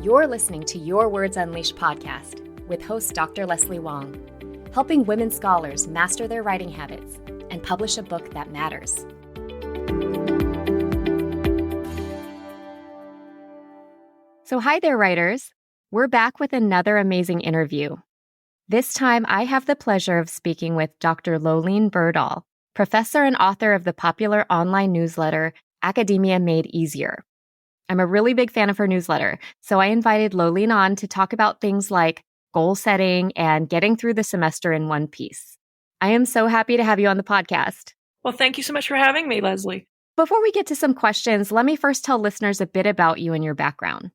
You're listening to Your Words Unleashed podcast with host Dr. Leslie Wong, helping women scholars master their writing habits and publish a book that matters. So hi there, writers. We're back with another amazing interview. This time, I have the pleasure of speaking with Dr. Loleen Berdahl, professor and author of the popular online newsletter, Academia Made Easier. I'm a really big fan of her newsletter, so I invited Loleen on to talk about things like goal setting and getting through the semester in one piece. I am so happy to have you on the podcast. Well, thank you so much for having me, Leslie. Before we get to some questions, let me first tell listeners a bit about you and your background.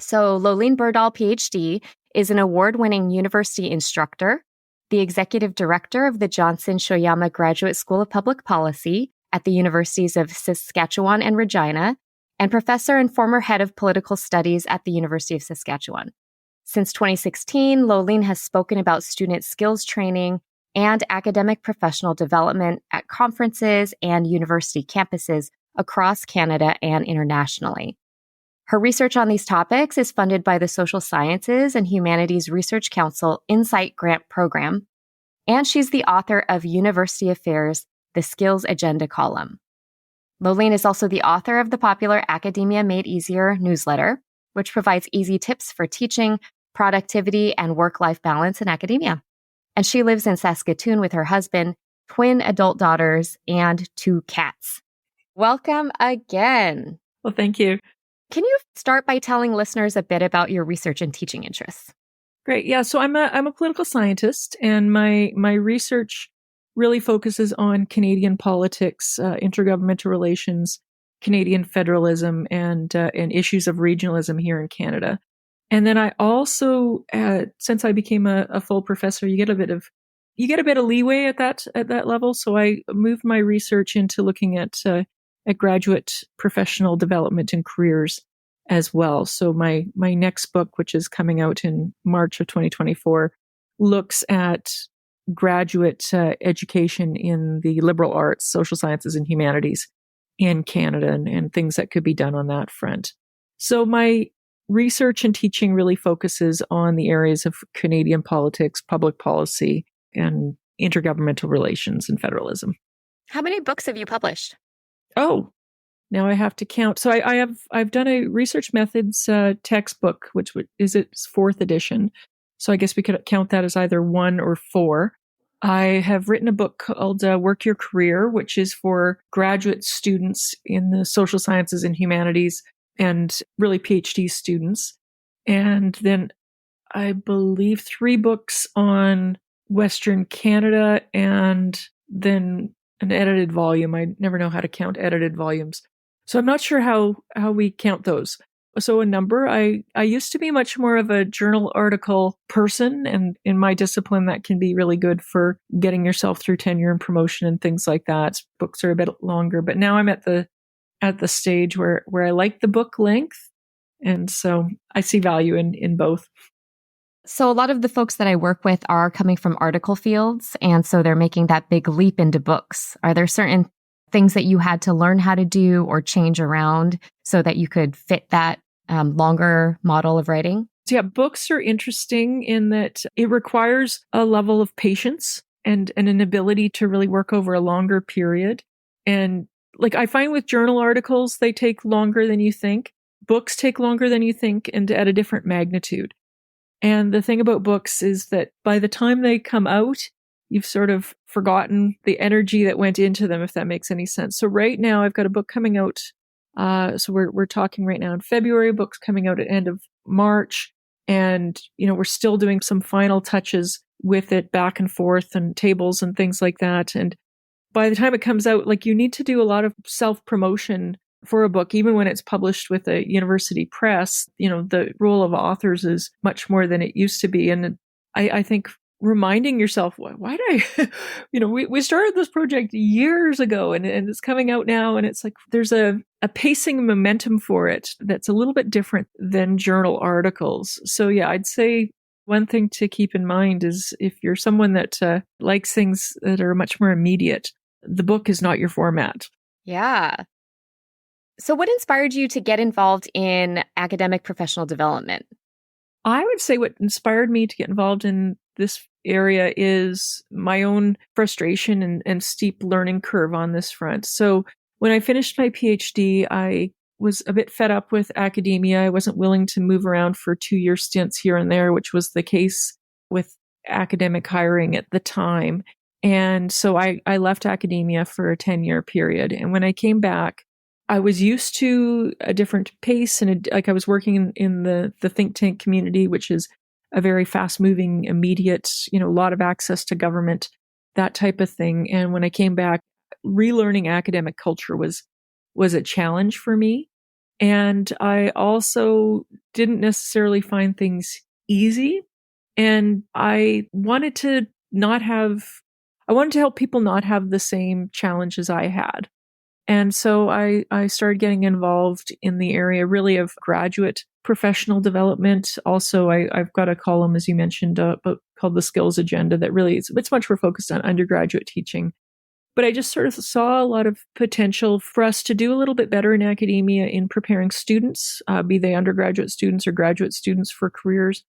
So Loleen Berdahl, PhD, is an award-winning university instructor, the executive director of the Johnson Shoyama Graduate School of Public Policy at the Universities of Saskatchewan and Regina, and professor and former head of political studies at the University of Saskatchewan. Since 2016, Loleen has spoken about student skills training and academic professional development at conferences and university campuses across Canada and internationally. Her research on these topics is funded by the Social Sciences and Humanities Research Council Insight Grant Program, and she's the author of University Affairs, the Skills Agenda column. Loleen is also the author of the popular Academia Made Easier newsletter, which provides easy tips for teaching, productivity, and work-life balance in academia. And she lives in Saskatoon with her husband, twin adult daughters, and 2 cats. Welcome again. Well, thank you. Can you start by telling listeners a bit about your research and teaching interests? Great. Yeah. So I'm a political scientist, and my research really focuses on Canadian politics, intergovernmental relations, Canadian federalism, and issues of regionalism here in Canada. And then I also, since I became a full professor, you get a bit of leeway at that level. So I moved my research into looking at graduate professional development and careers as well. So my next book, which is coming out in March of 2024, looks at graduate education in the liberal arts, social sciences, and humanities in Canada, and things that could be done on that front. So my research and teaching really focuses on the areas of Canadian politics, public policy, and intergovernmental relations and federalism. How many books have you published? Oh, now I have to count. So I've done a research methods textbook, which is its 4th edition. So I guess we could count that as either 1 or 4. I have written a book called Work Your Career, which is for graduate students in the social sciences and humanities, and really PhD students. And then I believe 3 books on Western Canada, and then an edited volume. I never know how to count edited volumes, so I'm not sure how we count those. So a number. I used to be much more of a journal article person, and in my discipline, that can be really good for getting yourself through tenure and promotion and things like that. Books are a bit longer, but now I'm at the stage where I like the book length, and so I see value in both. So a lot of the folks that I work with are coming from article fields, and so they're making that big leap into books. Are there certain things that you had to learn how to do or change around so that you could fit that longer model of writing? So yeah, books are interesting in that it requires a level of patience and an ability to really work over a longer period. And like I find with journal articles, they take longer than you think. Books take longer than you think, and at a different magnitude. And the thing about books is that by the time they come out, you've sort of forgotten the energy that went into them, if that makes any sense. So right now I've got a book coming out. So we're talking right now in February, books coming out at end of March. And, we're still doing some final touches with it, back and forth and tables and things like that. And by the time it comes out, like you need to do a lot of self-promotion for a book, even when it's published with a university press. The role of authors is much more than it used to be. And I think reminding yourself, why did I, we started this project years ago, and it's coming out now, and it's like there's a pacing momentum for it that's a little bit different than journal articles. So yeah, I'd say one thing to keep in mind is if you're someone that likes things that are much more immediate, the book is not your format. Yeah. So, what inspired you to get involved in academic professional development? I would say what inspired me to get involved in this area is my own frustration and steep learning curve on this front. So when I finished my PhD, I was a bit fed up with academia. I wasn't willing to move around for 2-year stints here and there, which was the case with academic hiring at the time. And so I left academia for a 10-year period. And when I came back, I was used to a different pace, and like I was working in the think tank community, which is a very fast moving, immediate, a lot of access to government, that type of thing. And when I came back, relearning academic culture was a challenge for me. And I also didn't necessarily find things easy. And I wanted to help people not have the same challenges I had. And so I started getting involved in the area really of graduate professional development. Also, I've got a column, as you mentioned, called The Skills Agenda that really it's much more focused on undergraduate teaching. But I just sort of saw a lot of potential for us to do a little bit better in academia in preparing students, be they undergraduate students or graduate students for careers,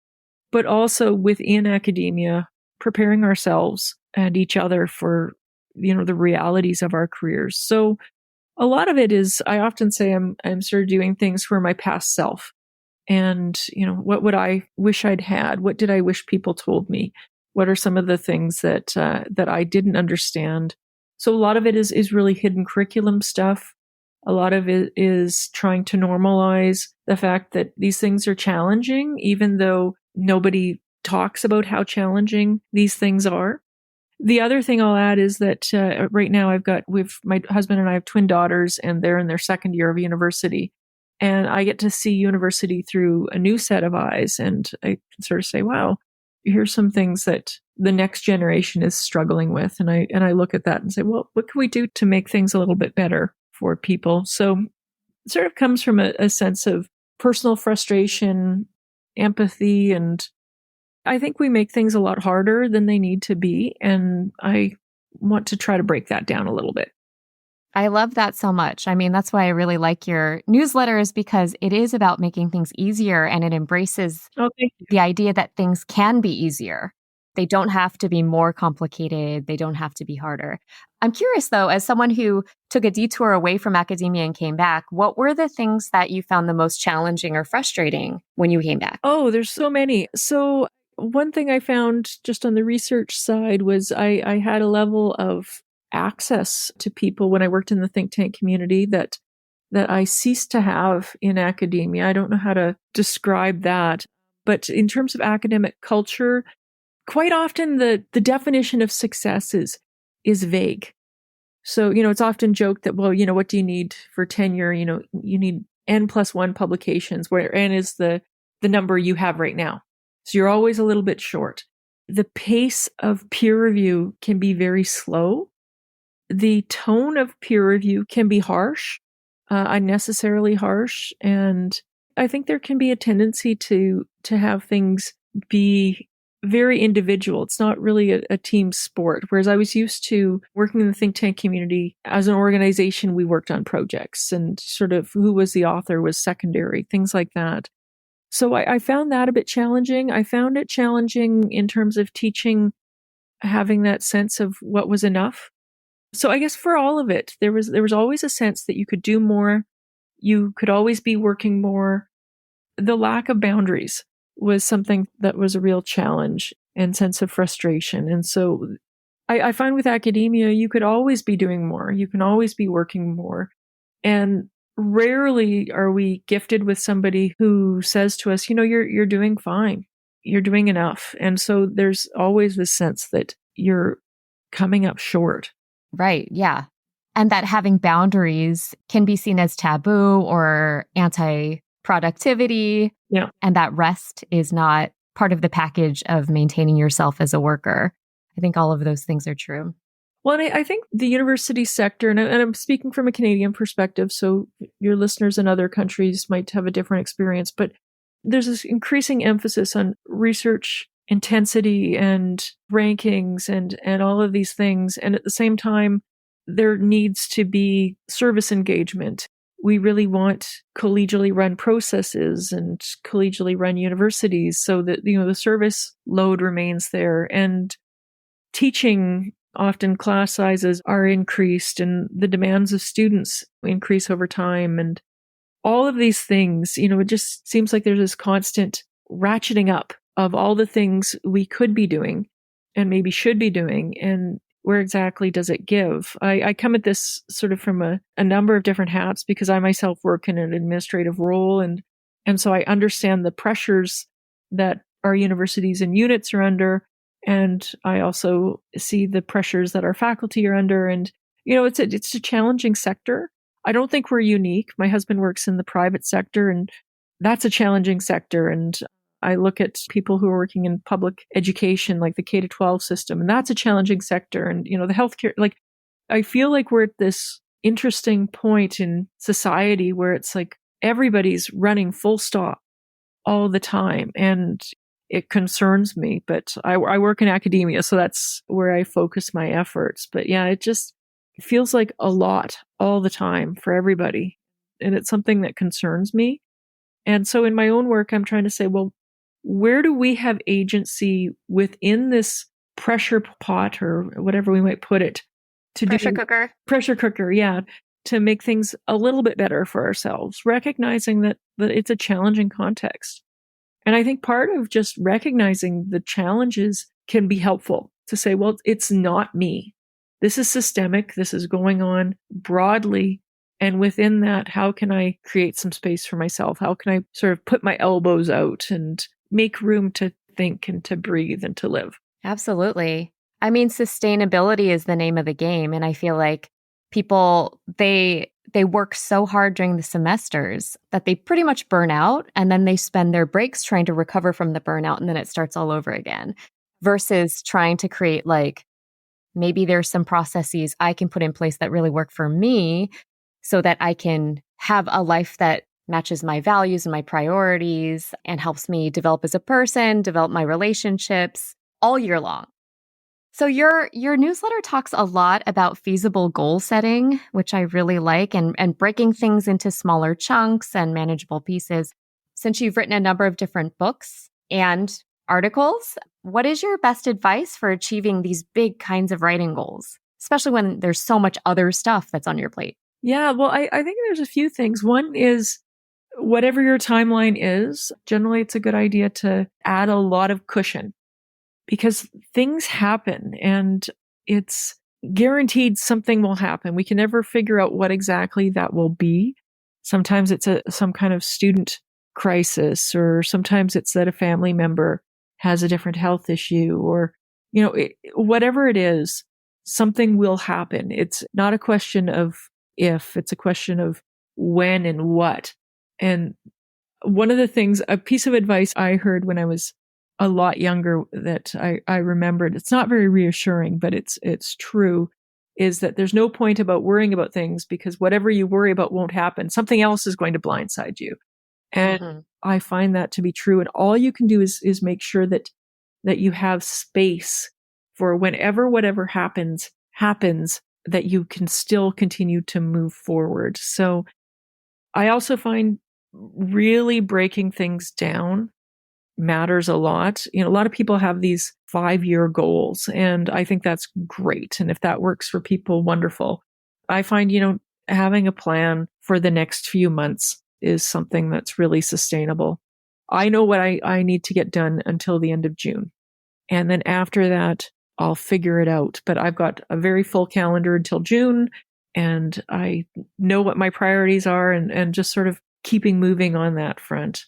but also within academia, preparing ourselves and each other for, the realities of our careers. So a lot of it is, I often say I'm sort of doing things for my past self. And, what would I wish I'd had? What did I wish people told me? What are some of the things that I didn't understand? So a lot of it is really hidden curriculum stuff. A lot of it is trying to normalize the fact that these things are challenging, even though nobody talks about how challenging these things are. The other thing I'll add is that right now my husband and I have twin daughters, and they're in their second year of university. And I get to see university through a new set of eyes. And I can sort of say, wow, here's some things that the next generation is struggling with. And I look at that and say, well, what can we do to make things a little bit better for people? So it sort of comes from a sense of personal frustration, empathy, and I think we make things a lot harder than they need to be. And I want to try to break that down a little bit. I love that so much. I mean, that's why I really like your newsletters, because it is about making things easier, and it embraces the idea that things can be easier. They don't have to be more complicated. They don't have to be harder. I'm curious, though, as someone who took a detour away from academia and came back, what were the things that you found the most challenging or frustrating when you came back? Oh, there's so many. So one thing I found just on the research side was I had a level of access to people when I worked in the think tank community that I ceased to have in academia. I don't know how to describe that. But in terms of academic culture, quite often the definition of success is vague. So, it's often joked that, well, what do you need for tenure? You need N+1 publications, where N is the number you have right now. So you're always a little bit short. The pace of peer review can be very slow. The tone of peer review can be harsh, unnecessarily harsh. And I think there can be a tendency to have things be very individual. It's not really a team sport. Whereas I was used to working in the think tank community as an organization, we worked on projects, and sort of who was the author was secondary, things like that. So I found that a bit challenging. I found it challenging in terms of teaching, having that sense of what was enough. So I guess for all of it, there was always a sense that you could do more. You could always be working more. The lack of boundaries was something that was a real challenge and sense of frustration. And so I find with academia, you could always be doing more. You can always be working more. And rarely are we gifted with somebody who says to us, you're doing fine. You're doing enough. And so there's always this sense that you're coming up short. Right. Yeah. And that having boundaries can be seen as taboo or anti-productivity. Yeah. And that rest is not part of the package of maintaining yourself as a worker. I think all of those things are true. Well, and I think the university sector, and I'm speaking from a Canadian perspective, so your listeners in other countries might have a different experience, but there's this increasing emphasis on research intensity and rankings and all of these things. And at the same time, there needs to be service engagement we really want collegially run processes and collegially run universities so that, the service load remains there. And teaching, often class sizes are increased and the demands of students increase over time. And all of these things, it just seems like there's this constant ratcheting up of all the things we could be doing and maybe should be doing. And where exactly does it give? I come at this sort of from a number of different hats because I myself work in an administrative role. And so I understand the pressures that our universities and units are under. And I also see the pressures that our faculty are under. And, it's a challenging sector. I don't think we're unique. My husband works in the private sector, and that's a challenging sector. And I look at people who are working in public education, like the K-12 system, and that's a challenging sector. And, the healthcare, like, I feel like we're at this interesting point in society where it's like everybody's running full stop all the time. And it concerns me, but I work in academia, so that's where I focus my efforts. But yeah, it just feels like a lot all the time for everybody. And it's something that concerns me. And so in my own work, I'm trying to say, well, where do we have agency within this pressure pot or whatever we might put it to Pressure do cooker. pressure cooker, yeah, to make things a little bit better for ourselves, recognizing that it's a challenging context. And I think part of just recognizing the challenges can be helpful to say, well, it's not me. This is systemic. This is going on broadly. And within that, how can I create some space for myself? How can I sort of put my elbows out and make room to think and to breathe and to live? Absolutely. I mean, sustainability is the name of the game. And I feel like people, they work so hard during the semesters that they pretty much burn out, and then they spend their breaks trying to recover from the burnout, and then it starts all over again, versus trying to create, like, maybe there's some processes I can put in place that really work for me so that I can have a life that matches my values and my priorities and helps me develop as a person, develop my relationships all year long. So your newsletter talks a lot about feasible goal setting, which I really like, and breaking things into smaller chunks and manageable pieces. Since you've written a number of different books and articles, what is your best advice for achieving these big kinds of writing goals, especially when there's so much other stuff that's on your plate? Yeah, well, I think there's a few things. One is whatever your timeline is, generally it's a good idea to add a lot of cushion because things happen and it's guaranteed something will happen. We can never figure out what exactly that will be. Sometimes it's some kind of student crisis, or sometimes it's that a family member has a different health issue, or, whatever it is, something will happen. It's not a question of if, it's a question of when and what. And one of the things, a piece of advice I heard when I was a lot younger that I remembered, it's not very reassuring, but it's true, is that there's no point about worrying about things because whatever you worry about won't happen. Something else is going to blindside you. And I find that to be true. And all you can do is make sure that you have space for whenever whatever happens, that you can still continue to move forward. So I also find really breaking things down matters a lot. A lot of people have these 5-year goals, and I think that's great. And if that works for people, wonderful. I find, having a plan for the next few months is something that's really sustainable. I know what I need to get done until the end of June. And then after that, I'll figure it out. But I've got a very full calendar until June, and I know what my priorities are, and just sort of keeping moving on that front.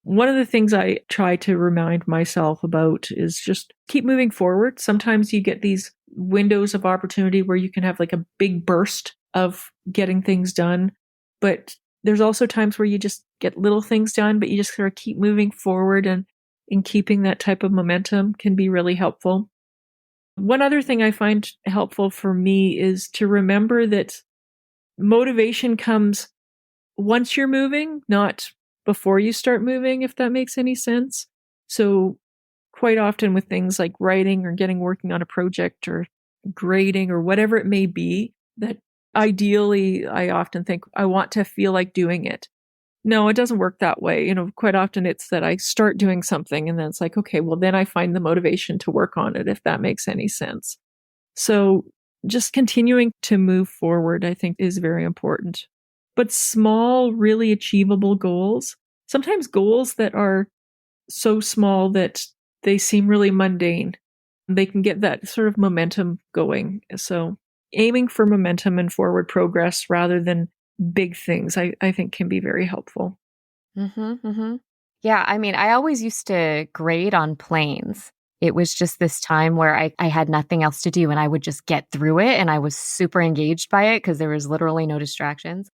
One of the things I try to remind myself about is just keep moving forward. Sometimes you get these windows of opportunity where you can have like a big burst of getting things done. But there's also times where you just get little things done, but you just sort of keep moving forward, and in keeping that type of momentum can be really helpful. One other thing I find helpful for me is to remember that motivation comes once you're moving, not before you start moving, if that makes any sense. So quite often with things like writing or working on a project or grading or whatever it may be, that ideally, I often think I want to feel like doing it. No, it doesn't work that way. Quite often it's that I start doing something and then it's like, okay, well, then I find the motivation to work on it, if that makes any sense. So just continuing to move forward, I think, is very important. But small, really achievable goals, sometimes goals that are so small that they seem really mundane, they can get that sort of momentum going. So aiming for momentum and forward progress rather than big things, I think can be very helpful. Yeah, I mean, I always used to grade on planes. It was just this time where I had nothing else to do and I would just get through it. And I was super engaged by it because there was literally no distractions.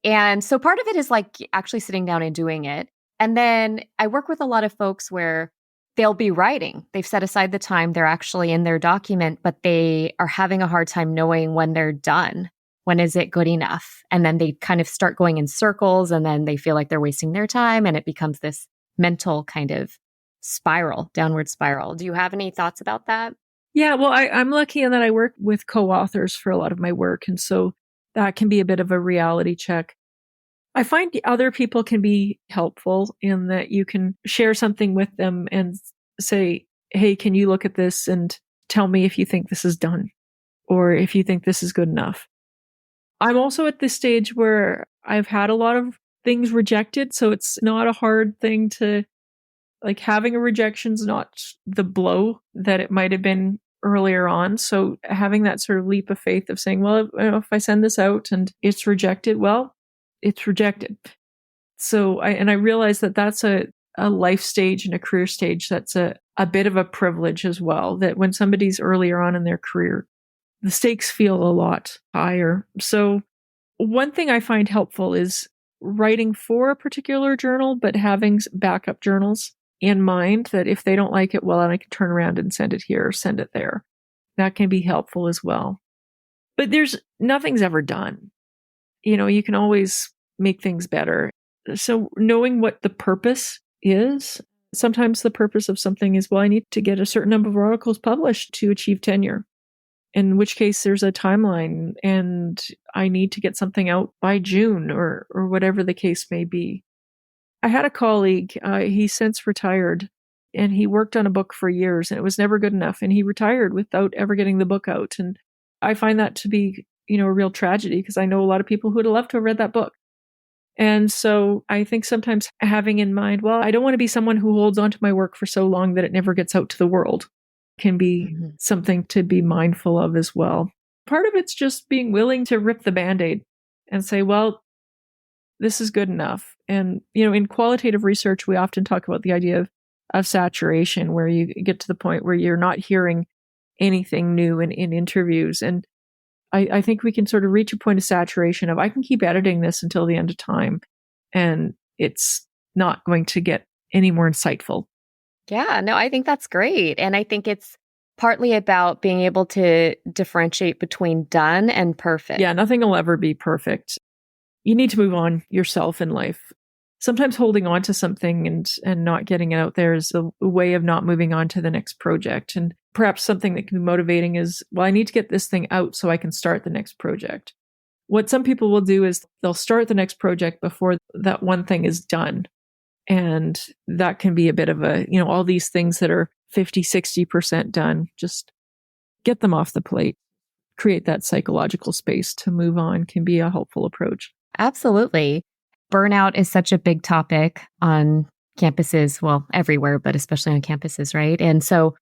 And so part of it is like actually sitting down and doing it. And then I work with a lot of folks where they'll be writing. They've set aside the time, they're actually in their document, but they are having a hard time knowing when they're done. When is it good enough? And then they kind of start going in circles and then they feel like they're wasting their time and it becomes this mental kind of spiral, downward spiral. Do you have any thoughts about that? Yeah, well, I'm lucky in that I work with co-authors for a lot of my work. And so that can be a bit of a reality check. I find other people can be helpful in that you can share something with them and say, hey, can you look at this and tell me if you think this is done or if you think this is good enough? I'm also at this stage where I've had a lot of things rejected. So it's not a hard thing to, like, having a rejection's not the blow that it might have been earlier on. So having that sort of leap of faith of saying, well, if I send this out and it's rejected, well, it's rejected. So I realize that that's a life stage and a career stage that's a bit of a privilege as well, that when somebody's earlier on in their career, the stakes feel a lot higher. So one thing I find helpful is writing for a particular journal, but having backup journals in mind that if they don't like it, well, then I can turn around and send it here or send it there. That can be helpful as well. But nothing's ever done. You can always make things better. So knowing what the purpose is, sometimes the purpose of something is, well, I need to get a certain number of articles published to achieve tenure. In which case there's a timeline and I need to get something out by June or whatever the case may be. I had a colleague, he's since retired, and he worked on a book for years and it was never good enough. And he retired without ever getting the book out. And I find that to be, a real tragedy because I know a lot of people who would have loved to have read that book. And so I think sometimes having in mind, well, I don't want to be someone who holds onto my work for so long that it never gets out to the world, can be something to be mindful of as well. Part of it's just being willing to rip the Band-Aid and say, well, this is good enough. And, in qualitative research, we often talk about the idea of saturation, where you get to the point where you're not hearing anything new in interviews. And I think we can sort of reach a point of saturation of, I can keep editing this until the end of time, and it's not going to get any more insightful. Yeah, no, I think that's great. And I think it's partly about being able to differentiate between done and perfect. Yeah, nothing will ever be perfect. You need to move on yourself in life. Sometimes holding on to something and not getting it out there is a way of not moving on to the next project. And perhaps something that can be motivating is, well, I need to get this thing out so I can start the next project. What some people will do is they'll start the next project before that one thing is done. And that can be a bit of a, all these things that are 50, 60% done, just get them off the plate. Create that psychological space to move on can be a helpful approach. Absolutely. Burnout is such a big topic on campuses, well, everywhere, but especially on campuses, right? And so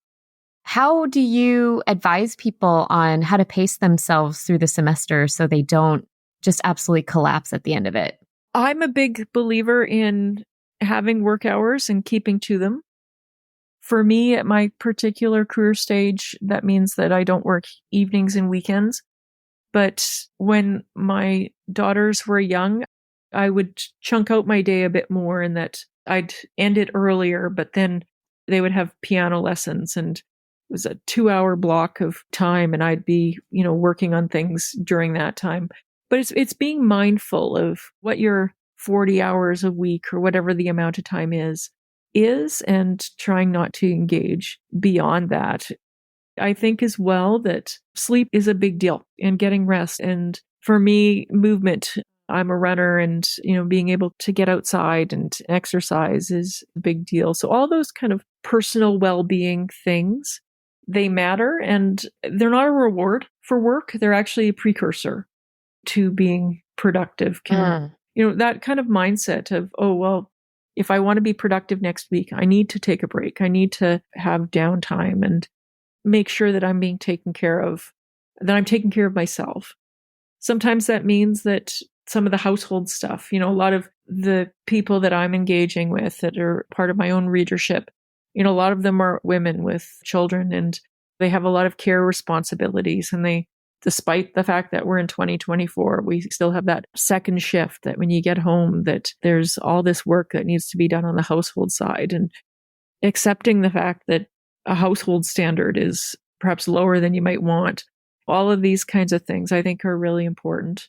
how do you advise people on how to pace themselves through the semester so they don't just absolutely collapse at the end of it? I'm a big believer in having work hours and keeping to them. For me, at my particular career stage, that means that I don't work evenings and weekends. But when my daughters were young, I would chunk out my day a bit more in that I'd end it earlier, but then they would have piano lessons and it was a 2-hour block of time and I'd be, working on things during that time. But it's being mindful of what your 40 hours a week or whatever the amount of time is and trying not to engage beyond that. I think as well that sleep is a big deal and getting rest and For me, movement, I'm a runner, and, being able to get outside and exercise is a big deal. So all those kind of personal well-being things, they matter, and they're not a reward for work. They're actually a precursor to being productive. That kind of mindset of, oh, well, if I want to be productive next week, I need to take a break. I need to have downtime and make sure that I'm being taken care of, that I'm taking care of myself. Sometimes that means that some of the household stuff, a lot of the people that I'm engaging with that are part of my own readership, a lot of them are women with children, and they have a lot of care responsibilities. And despite the fact that we're in 2024, we still have that second shift that when you get home, that there's all this work that needs to be done on the household side, and accepting the fact that a household standard is perhaps lower than you might want. All of these kinds of things I think are really important.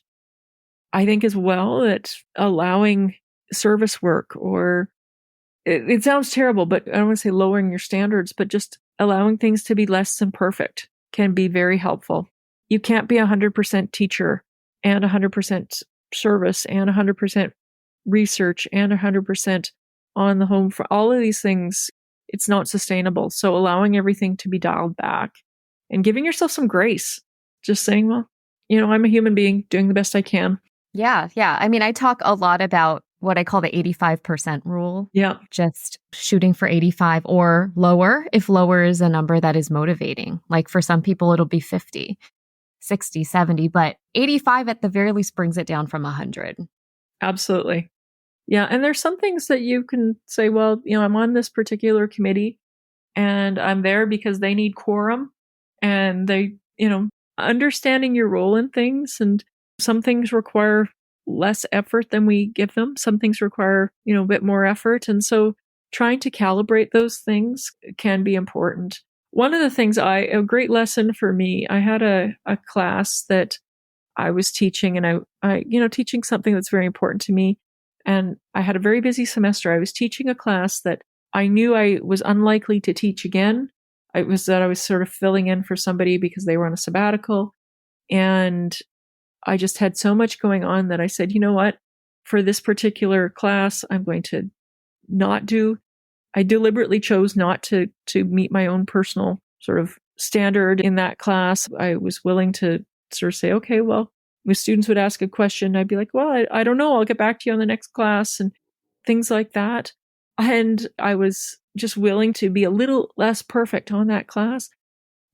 I think as well that allowing service work, or it sounds terrible, but I don't want to say lowering your standards, but just allowing things to be less than perfect can be very helpful. You can't be 100% teacher and 100% service and 100% research and 100% on the home for all of these things. It's not sustainable. So allowing everything to be dialed back and giving yourself some grace, just saying, well, I'm a human being doing the best I can. Yeah. Yeah. I mean, I talk a lot about what I call the 85% rule. Yeah. Just shooting for 85 or lower, if lower is a number that is motivating. Like for some people, it'll be 50, 60, 70, but 85 at the very least brings it down from 100. Absolutely. Yeah. And there's some things that you can say, well, I'm on this particular committee and I'm there because they need quorum, and they, understanding your role in things. And some things require less effort than we give them. Some things require, a bit more effort. And so trying to calibrate those things can be important. One of the things a great lesson for me, I had a class that I was teaching, and I teaching something that's very important to me. And I had a very busy semester. I was teaching a class that I knew I was unlikely to teach again. It was that I was sort of filling in for somebody because they were on a sabbatical. And I just had so much going on that I said, you know what, for this particular class, I'm going to not do. I deliberately chose not to meet my own personal sort of standard in that class. I was willing to sort of say, okay, well, when students would ask a question, I'd be like, well, I don't know. I'll get back to you on the next class, and things like that. And I was just willing to be a little less perfect on that class.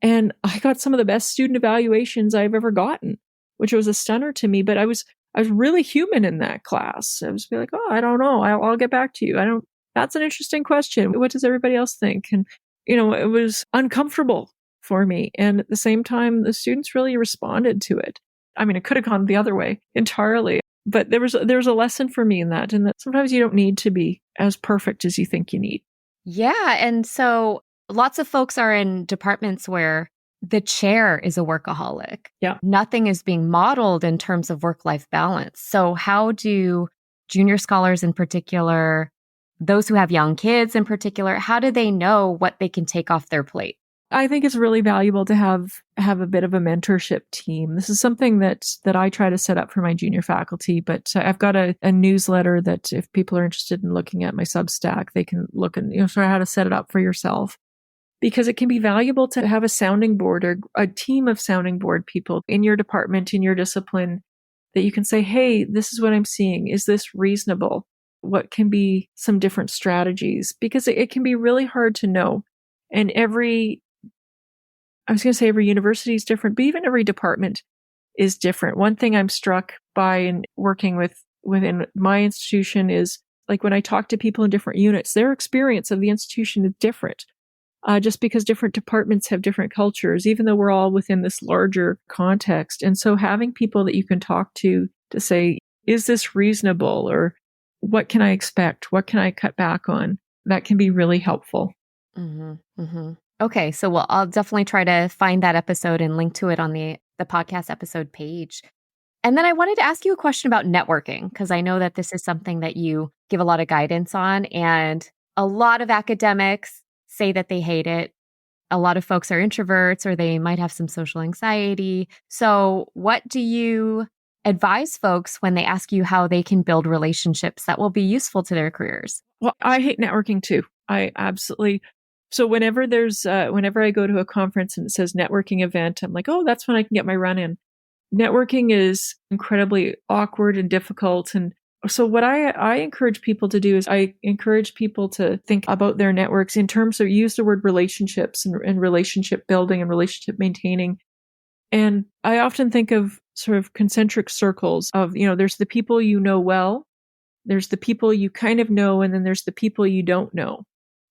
And I got some of the best student evaluations I've ever gotten, which was a stunner to me. But I was really human in that class. I was like, oh, I don't know. I'll get back to you. That's an interesting question. What does everybody else think? And, it was uncomfortable for me. And at the same time, the students really responded to it. I mean, it could have gone the other way entirely, but there was a lesson for me in that, and that sometimes you don't need to be as perfect as you think you need. Yeah. And so lots of folks are in departments where the chair is a workaholic. Yeah. Nothing is being modeled in terms of work-life balance. So how do junior scholars in particular, those who have young kids in particular, how do they know what they can take off their plate? I think it's really valuable to have a bit of a mentorship team. This is something that I try to set up for my junior faculty, but I've got a newsletter that if people are interested in looking at my Substack, they can look and sort of how to set it up for yourself. Because it can be valuable to have a sounding board or a team of sounding board people in your department, in your discipline, that you can say, hey, this is what I'm seeing. Is this reasonable? What can be some different strategies? Because it can be really hard to know. And every university is different, but even every department is different. One thing I'm struck by in working within my institution is, like, when I talk to people in different units, their experience of the institution is different. Just because different departments have different cultures, even though we're all within this larger context. And so having people that you can talk to say, is this reasonable? Or what can I expect? What can I cut back on? That can be really helpful. Mm-hmm, mm-hmm. Okay, so I'll definitely try to find that episode and link to it on the podcast episode page. And then I wanted to ask you a question about networking, because I know that this is something that you give a lot of guidance on, and a lot of academics say that they hate it. A lot of folks are introverts, or they might have some social anxiety. So what do you advise folks when they ask you how they can build relationships that will be useful to their careers? Well, I hate networking too. I absolutely. So whenever whenever I go to a conference and it says networking event, I'm like, oh, that's when I can get my run in. Networking is incredibly awkward and difficult. And so what I encourage people to do is I encourage people to think about their networks in terms of use the word relationships and relationship building and relationship maintaining. And I often think of sort of concentric circles of, there's the people you know well, there's the people you kind of know, and then there's the people you don't know.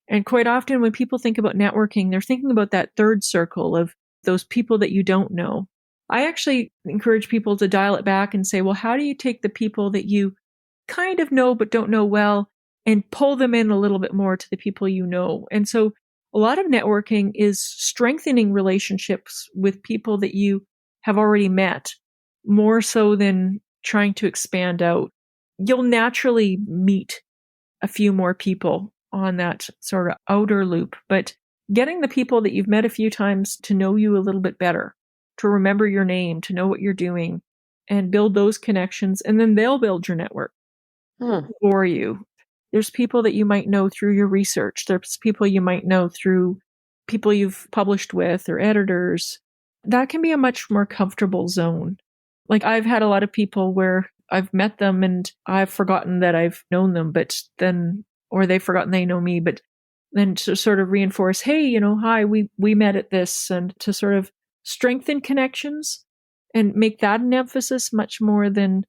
And quite often when people think about networking, they're thinking about that third circle of those people that you don't know. I actually encourage people to dial it back and say, well, how do you take the people that you kind of know but don't know well and pull them in a little bit more to the people you know? And so a lot of networking is strengthening relationships with people that you have already met, more so than trying to expand out. You'll naturally meet a few more people on that sort of outer loop, but getting the people that you've met a few times to know you a little bit better, to remember your name, to know what you're doing, and build those connections, and then they'll build your network for you. There's people that you might know through your research. There's people you might know through people you've published with or editors. That can be a much more comfortable zone. Like I've had a lot of people where I've met them and I've forgotten that I've known them, or they've forgotten they know me, but then to sort of reinforce, hey, hi, we met at this, and to sort of strengthen connections and make that an emphasis much more than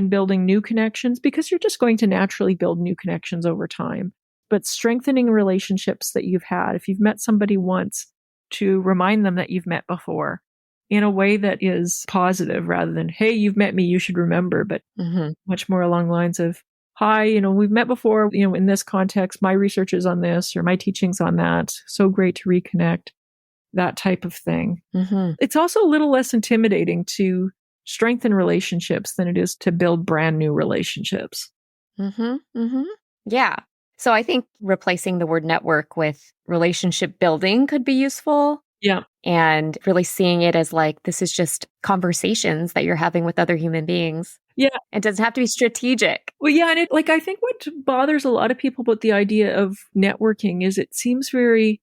building new connections, because you're just going to naturally build new connections over time. But strengthening relationships that you've had, if you've met somebody once, to remind them that you've met before in a way that is positive rather than, hey, you've met me, you should remember, but much more along the lines of, hi, we've met before, in this context, my research is on this or my teaching's on that. So great to reconnect, that type of thing. It's also a little less intimidating to strengthen relationships than it is to build brand new relationships. Yeah. So I think replacing the word network with relationship building could be useful. Yeah. And really seeing it as like, this is just conversations that you're having with other human beings. Yeah. It doesn't have to be strategic. Well, yeah. And I think what bothers a lot of people about the idea of networking is it seems very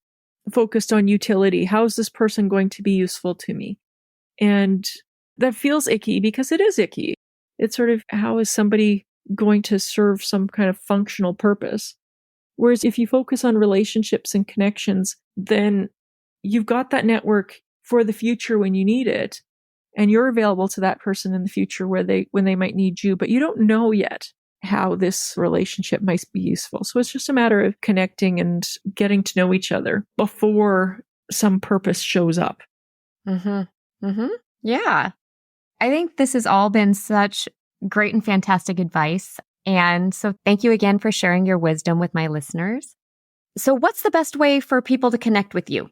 focused on utility. How is this person going to be useful to me? And that feels icky because it is icky. It's sort of, how is somebody going to serve some kind of functional purpose? Whereas if you focus on relationships and connections, then you've got that network for the future when you need it, and you're available to that person in the future when they might need you, but you don't know yet how this relationship might be useful. So it's just a matter of connecting and getting to know each other before some purpose shows up. Yeah. I think this has all been such great and fantastic advice. And so thank you again for sharing your wisdom with my listeners. So what's the best way for people to connect with you?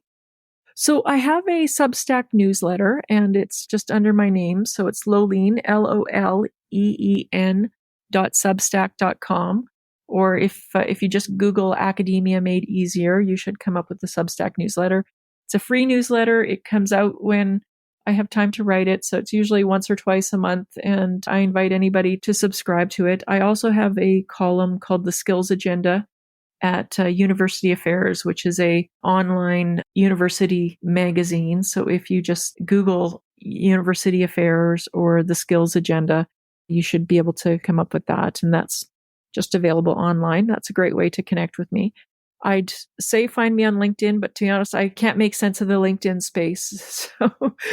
So I have a Substack newsletter, and it's just under my name. So it's Loleen, LOLEEN.substack.com. Or if you just Google Academia Made Easier, you should come up with the Substack newsletter. It's a free newsletter. It comes out when I have time to write it. So it's usually once or twice a month, and I invite anybody to subscribe to it. I also have a column called The Skills Agenda at University Affairs, which is a online university magazine. So if you just Google University Affairs or The Skills Agenda, you should be able to come up with that. And that's just available online. That's a great way to connect with me. I'd say find me on LinkedIn, but to be honest, I can't make sense of the LinkedIn space. So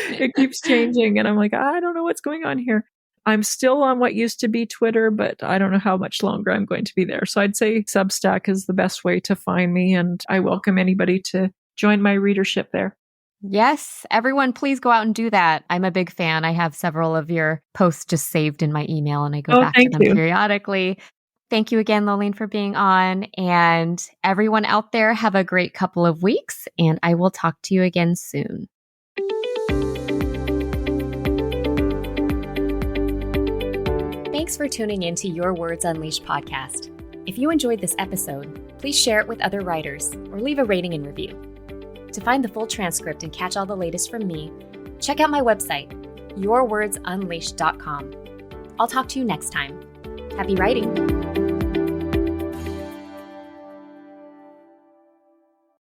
it keeps changing. And I'm like, I don't know what's going on here. I'm still on what used to be Twitter, but I don't know how much longer I'm going to be there. So I'd say Substack is the best way to find me, and I welcome anybody to join my readership there. Yes, everyone, please go out and do that. I'm a big fan. I have several of your posts just saved in my email, and I go back to them periodically. Thank you again, Loleen, for being on. And everyone out there, have a great couple of weeks, and I will talk to you again soon. Thanks for tuning in to Your Words Unleashed podcast. If you enjoyed this episode, please share it with other writers or leave a rating and review. To find the full transcript and catch all the latest from me, check out my website, yourwordsunleashed.com. I'll talk to you next time. Happy writing!